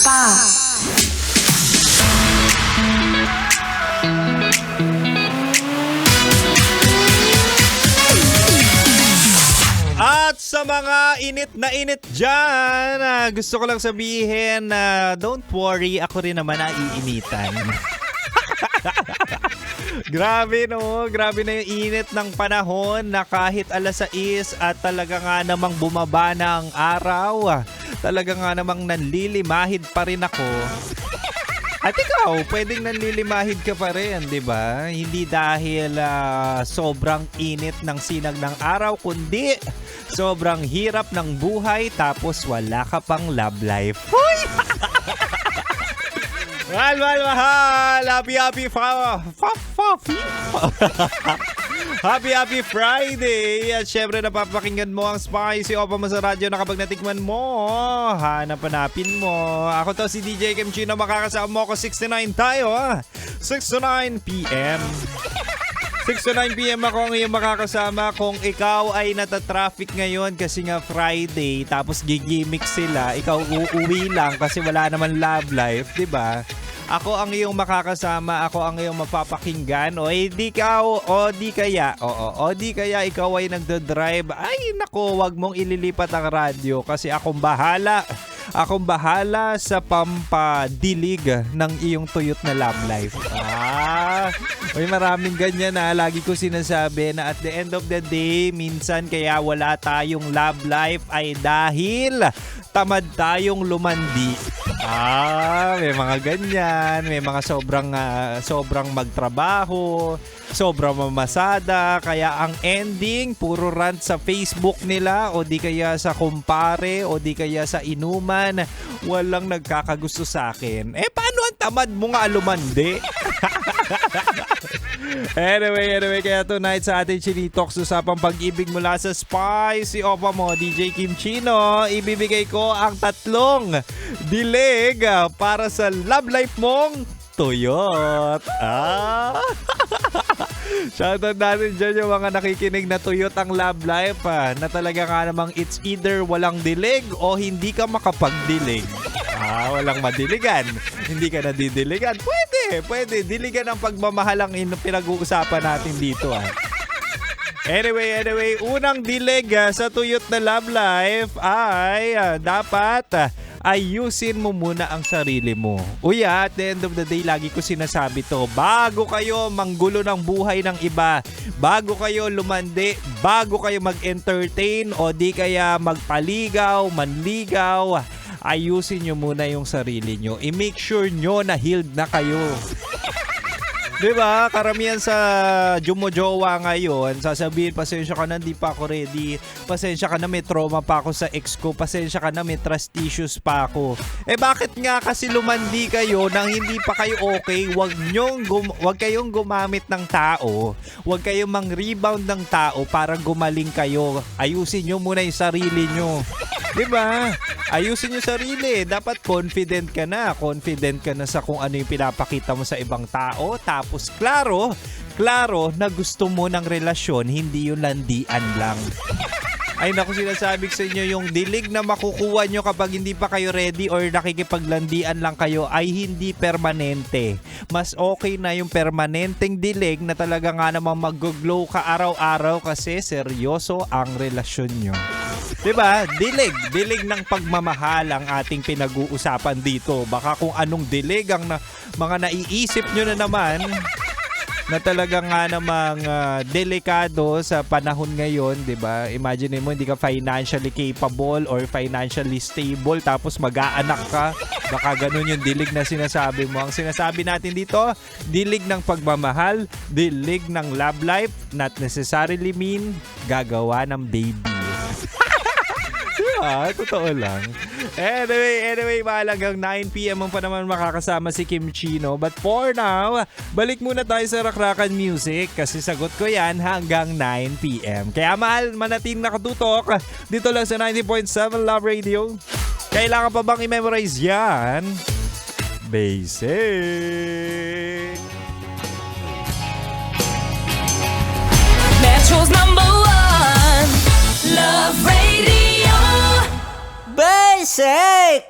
pa. At sa mga init dyan, gusto ko lang sabihin na don't worry, ako rin naman naiinitan. Grabe no, grabe na yung init ng panahon na kahit alas 6 at talaga nga namang bumaba na ang araw. Talaga nga namang nanlilimahid pa rin ako. At ikaw, pwedeng nanlilimahid ka pa rin, di ba? Hindi dahil sobrang init ng sinag ng araw, kundi sobrang hirap ng buhay tapos wala ka pang love life. Hoy! Mahal! Happy Friday! At syempre napapakinggan mo ang Spicy Opa mo sa radyo na kapag natikman mo, hanapin mo. Ako to si DJ Kim Chino, makakasama mo ako 6-9 tayo. 6-9 p.m. 6-9 p.m. ako ang iyong makakasama kung ikaw ay nata-traffic ngayon kasi nga Friday tapos gigimik sila, ikaw uuwi lang kasi wala naman love life, di ba? Ako ang iyong makakasama, ako ang iyong mapapakinggan o di kaya ikaw ay nagdodrive. Ay nako, wag mong ililipat ang radyo kasi akong bahala. Akong bahala sa pampadilig ng iyong tuyot na love life. May maraming ganyan na lagi ko sinasabi na at the end of the day, minsan kaya wala tayong love life ay dahil tamad tayong lumandi. May mga ganyan, may mga sobrang magtrabaho, sobrang mamasada, kaya ang ending puro rant sa Facebook nila o di kaya sa kumpare o di kaya sa inuman, walang nagkakagusto sa akin. Paano ang tamad mo nga lumandi? Anyway, kaya tonight sa ating Chinitox, usapang pag-ibig mula sa Spicy Opa mo, DJ Kim Chino, ibibigay ko ang 3 dilig para sa love life mong tuyot. Shoutout natin dyan yung mga nakikinig na tuyot ang love life na talaga nga namang it's either walang dilig o hindi ka makapagdilig. Walang madiligan. Hindi ka nadidiligan. Pwede. Diligan ang pagmamahal ang pinag-uusapan natin dito. Anyway, unang dilig sa tuyot na love life ay dapat ayusin mo muna ang sarili mo. At the end of the day, lagi ko sinasabi to, bago kayo manggulo ng buhay ng iba, bago kayo lumandi, bago kayo mag-entertain o di kaya magpaligaw, manligaw, ayusin nyo muna yung sarili nyo. I-make sure nyo na healed na kayo. Diba? Karamihan sa jumojowa ngayon, sasabihin, pasensya ka na, hindi pa ako ready. Pasensya ka na, may trauma pa ako sa ex ko. Pasensya ka na, may trust issues pa ako. Bakit nga kasi lumandi kayo nang hindi pa kayo okay? Huwag kayong gumamit ng tao. Huwag kayong mang-rebound ng tao para gumaling kayo. Ayusin nyo muna yung sarili nyo. Diba? Ayusin yung sarili. Dapat confident ka na. Confident ka na sa kung ano yung pinapakita mo sa ibang tao. Tapos klaro na gusto mo ng relasyon, hindi yung landian lang. Ay naku, sinasabi ko sa inyo, yung dilig na makukuha nyo kapag hindi pa kayo ready or nakikipaglandian lang kayo ay hindi permanente. Mas okay na yung permanenteng dilig na talaga nga namang mag-glow ka araw-araw kasi seryoso ang relasyon nyo. Diba? Dilig ng pagmamahal ang ating pinag-uusapan dito. Baka kung anong dilig ang mga naiisip nyo na naman na talaga nga namang delikado sa panahon ngayon, 'di ba? Imagine mo hindi ka financially capable or financially stable tapos mag-aanak ka. Baka ganun yung dilig na sinasabi mo. Ang sinasabi natin dito, dilig ng pagmamahal, dilig ng love life, not necessarily mean gagawa ng baby. Totoo lang. Anyway, hanggang 9 p.m. pa naman makakasama si Kim Chino. But for now, balik muna tayo sa Rakrakan Music kasi sagot ko yan hanggang 9 p.m. Kaya mahal, manating nakatutok dito lang sa 90.7 Love Radio. Kailangan pa bang i-memorize yan? Basic! Metro's #1 Love Radio. Basic!